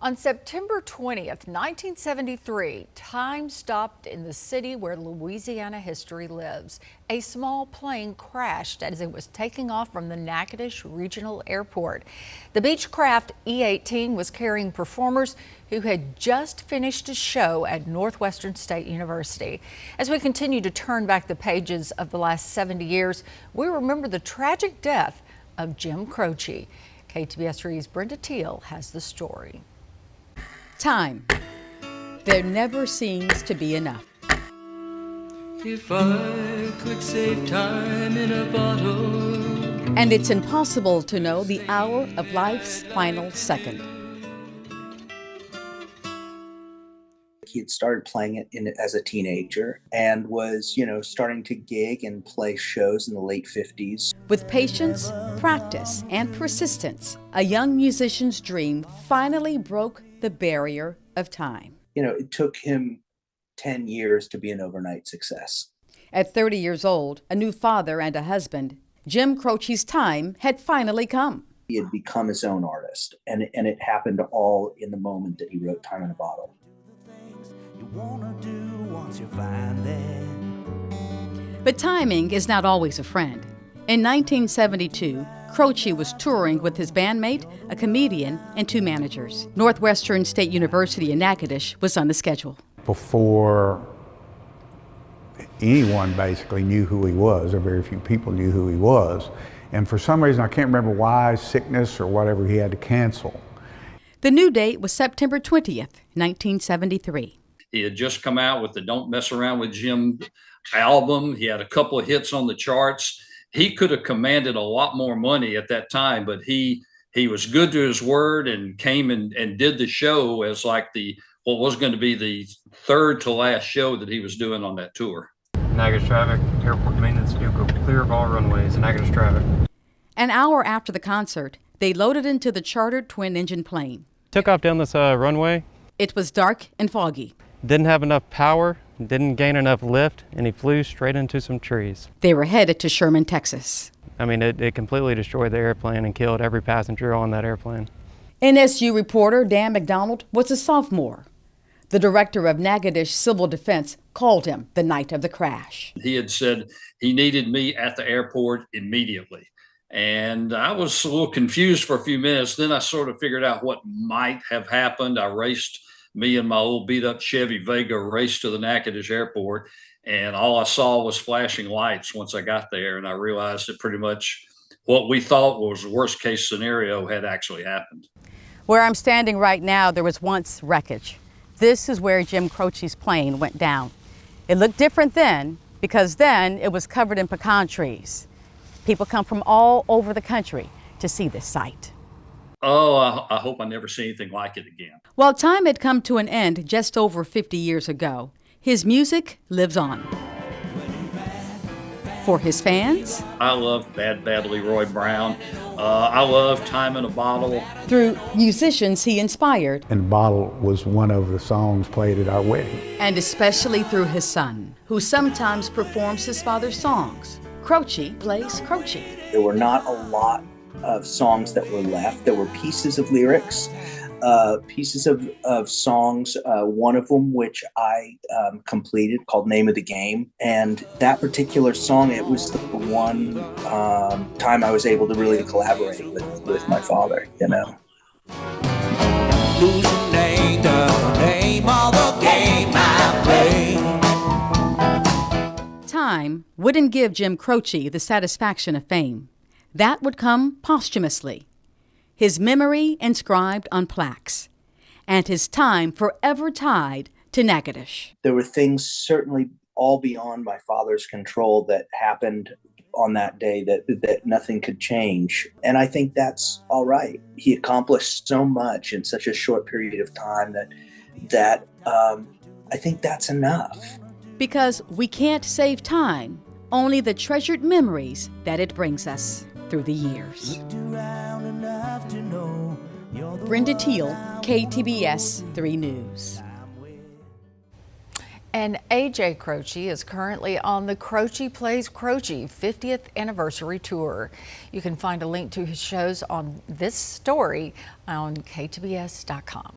On September 20th, 1973, time stopped in the city where Louisiana history lives. A small plane crashed as it was taking off from the Natchitoches Regional Airport. The Beechcraft E-18 was carrying performers who had just finished a show at Northwestern State University. As we continue to turn back the pages of the last 70 years, we remember the tragic death of Jim Croce. KTBS 3's Brenda Teal has the story. Time. There never seems to be enough. If I could save time in a bottle. And it's impossible to know the hour of life's final second. He had started playing it as a teenager and was, starting to gig and play shows in the late 50s. With patience, practice, and persistence, a young musician's dream finally broke the barrier of time. It took him 10 years to be an overnight success. At 30 years old, a new father and a husband, Jim Croce's time had finally come. He had become his own artist, and it happened all in the moment that he wrote Time in a Bottle. But timing is not always a friend. In 1972, Croce was touring with his bandmate, a comedian, and two managers. Northwestern State University in Natchitoches was on the schedule. Before anyone basically knew who he was, or very few people knew who he was, and for some reason, I can't remember why, sickness or whatever, he had to cancel. The new date was September 20th, 1973. He had just come out with the Don't Mess Around with Jim album. He had a couple of hits on the charts. He could have commanded a lot more money at that time, but he was good to his word and came and did the show as like what was going to be the third to last show that he was doing on that tour. Natchitoches traffic, airport maintenance vehicle, clear of all runways, Natchitoches traffic. An hour after the concert, they loaded into the chartered twin-engine plane. Took off down this runway. It was dark and foggy. Didn't have enough power, didn't gain enough lift, and he flew straight into some trees. They were headed to Sherman, Texas. I mean, it completely destroyed the airplane and killed every passenger on that airplane. NSU reporter Dan McDonald was a sophomore. The director of Natchitoches Civil Defense called him the night of the crash. He had said he needed me at the airport immediately. And I was a little confused for a few minutes. Then I sort of figured out what might have happened. Me and my old beat up Chevy Vega raced to the Natchitoches airport, and all I saw was flashing lights once I got there. And I realized that pretty much what we thought was the worst case scenario had actually happened. Where I'm standing right now, there was once wreckage. This is where Jim Croce's plane went down. It looked different then because then it was covered in pecan trees. People come from all over the country to see this site. Oh, I hope I never see anything like it again. While time had come to an end just over 50 years ago, his music lives on. For his fans, I love Bad Leroy Brown. I love Time in a Bottle. Through musicians he inspired. And Bottle was one of the songs played at our wedding. And especially through his son, who sometimes performs his father's songs. Croce plays Croce. There were not a lot of songs that were left. There were pieces of lyrics, pieces of songs, one of them which I completed called Name of the Game. And that particular song, it was the one time I was able to really collaborate with my father, Losing ain't the name of the game I play. Time wouldn't give Jim Croce the satisfaction of fame. That would come posthumously. His memory inscribed on plaques, and his time forever tied to Natchitoches. There were things certainly all beyond my father's control that happened on that day that nothing could change. And I think that's all right. He accomplished so much in such a short period of time that I think that's enough. Because we can't save time, only the treasured memories that it brings us through the years. Brenda Teal, KTBS 3 News. And A.J. Croce is currently on the Croce Plays Croce 50th Anniversary Tour. You can find a link to his shows on this story on ktbs.com.